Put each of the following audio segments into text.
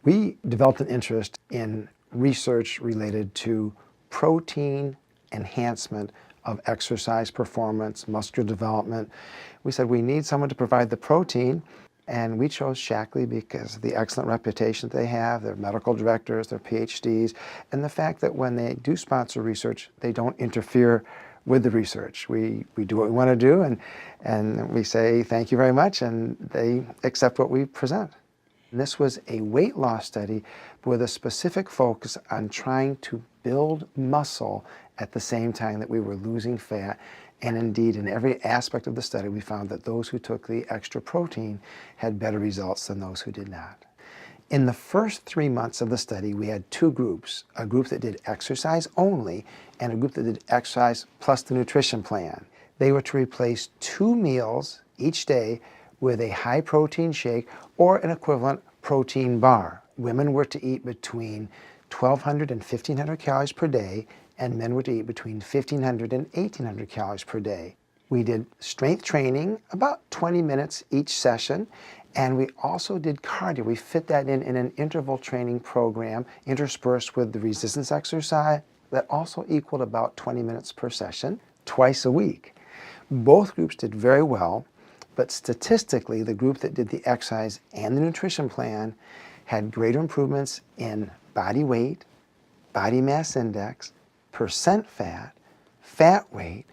We developed an interest in research related to protein enhancement of exercise performance, muscular development. We said we need someone to provide the protein, and we chose Shaklee because of the excellent reputation they have, their medical directors, their PhDs, and the fact that when they do sponsor research, they don't interfere with the research. We do what we want to do, and we say thank you very much, and they accept what we present. And this was a weight loss study with a specific focus on trying to build muscle at the same time that we were losing fat. And indeed, in every aspect of the study, we found that those who took the extra protein had better results than those who did not. In the first 3 months of the study, we had two groups, a group that did exercise only and a group that did exercise plus the nutrition plan. They were to replace 2 meals each day with a high protein shake or an equivalent protein bar. Women were to eat between 1,200 and 1,500 calories per day, and men were to eat between 1,500 and 1,800 calories per day. We did strength training, about 20 minutes each session, and we also did cardio. We fit that in an interval training program interspersed with the resistance exercise that also equaled about 20 minutes per session, twice a week. Both groups did very well, but statistically, the group that did the exercise and the nutrition plan had greater improvements in body weight, body mass index, percent fat, fat weight,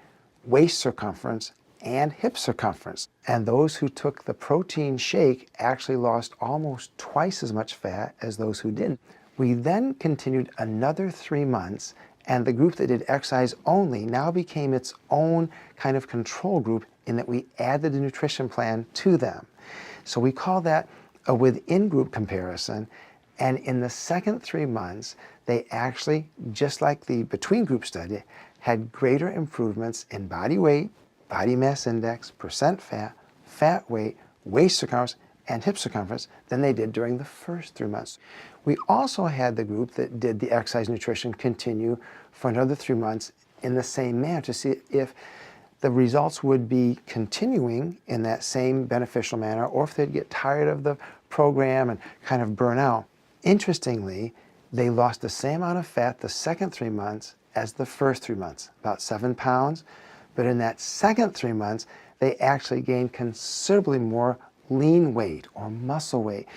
waist circumference, and hip circumference. And those who took the protein shake actually lost almost twice as much fat as those who didn't. We then continued another 3 months, and the group that did exercise only now became its own kind of control group in that we added a nutrition plan to them. So we call that a within-group comparison. And in the second 3 months, they actually, just like the between-group study, had greater improvements in body weight, body mass index, percent fat, fat weight, waist circumference, and hip circumference than they did during the first 3 months. We also had the group that did the exercise nutrition continue for another 3 months in the same manner to see if the results would be continuing in that same beneficial manner or if they'd get tired of the program and kind of burn out. Interestingly, they lost the same amount of fat the second 3 months as the first 3 months, about 7 pounds. But in that second 3 months, they actually gained considerably more lean weight or muscle weight.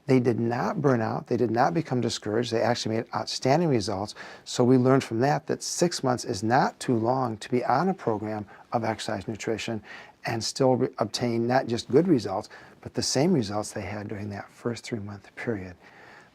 They did not burn out. They did not become discouraged. They actually made outstanding results. So we learned from that that 6 months is not too long to be on a program of exercise nutrition and still obtain not just good results, but the same results they had during that first 3 month period.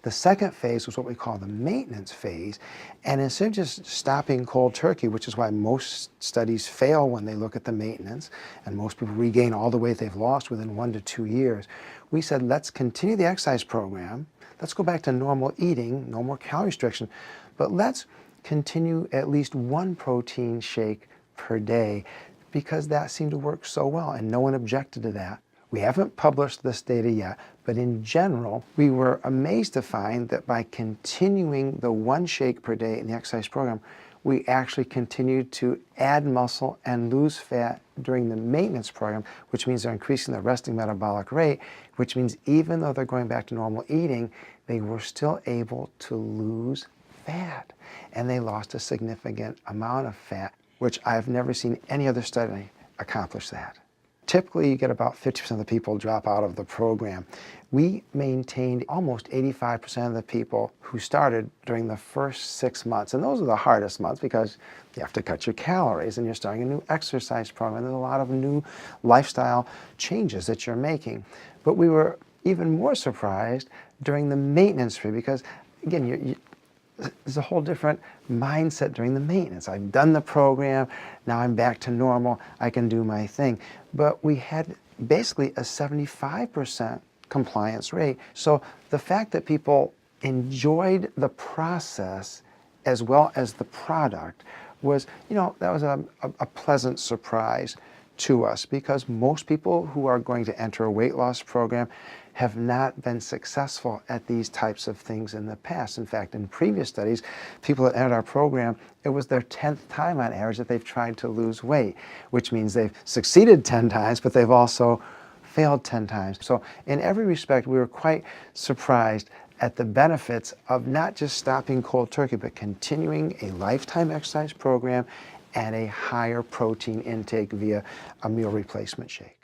The second phase was what we call the maintenance phase. And instead of just stopping cold turkey, which is why most studies fail when they look at the maintenance, and most people regain all the weight they've lost within 1 to 2 years, we said, let's continue the exercise program. Let's go back to normal eating, no more calorie restriction, but let's continue at least 1 protein shake per day because that seemed to work so well and no one objected to that. We haven't published this data yet, but in general, we were amazed to find that by continuing the 1 shake per day in the exercise program, we actually continued to add muscle and lose fat during the maintenance program, which means they're increasing the resting metabolic rate, which means even though they're going back to normal eating, they were still able to lose fat. And they lost a significant amount of fat, which I've never seen any other study accomplish that. Typically, you get about 50% of the people drop out of the program. We maintained almost 85% of the people who started during the first 6 months. And those are the hardest months because you have to cut your calories and you're starting a new exercise program. There's a lot of new lifestyle changes that you're making. But we were even more surprised during the maintenance period because, again, there's a whole different mindset during the maintenance. I've done the program, now I'm back to normal, I can do my thing. But we had basically a 75% compliance rate. So the fact that people enjoyed the process as well as the product was, that was a pleasant surprise to us because most people who are going to enter a weight loss program have not been successful at these types of things in the past. In fact, in previous studies, people that entered our program, it was their 10th time on average that they've tried to lose weight, which means they've succeeded 10 times, but they've also failed 10 times. So in every respect, we were quite surprised at the benefits of not just stopping cold turkey, but continuing a lifetime exercise program and a higher protein intake via a meal replacement shake.